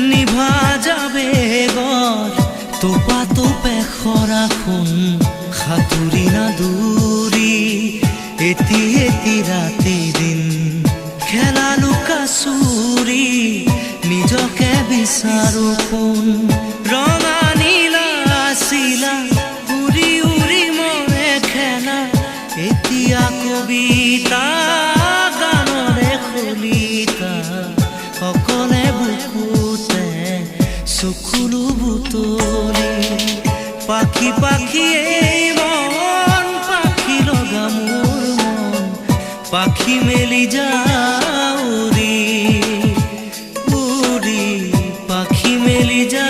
নিভা যাবে গড় তোপা তোপে খৰাখুন সাঁতুৰি নাদুৰি এটি এটি ৰাতি দিন খেলা লুকা চুৰি নিজকে বিচাৰো কোন ৰঙা নীলা চিলা উৰি উৰি মৰে খেলা এতিয়া কবিতা গানৰে খলিতা অকলে বুকুতে চকুলো বুটলি পাখি পাখি এই মন পাখি লগা মোৰ মন পাখি মেলি যাউৰি উৰি পাখি মেলি যা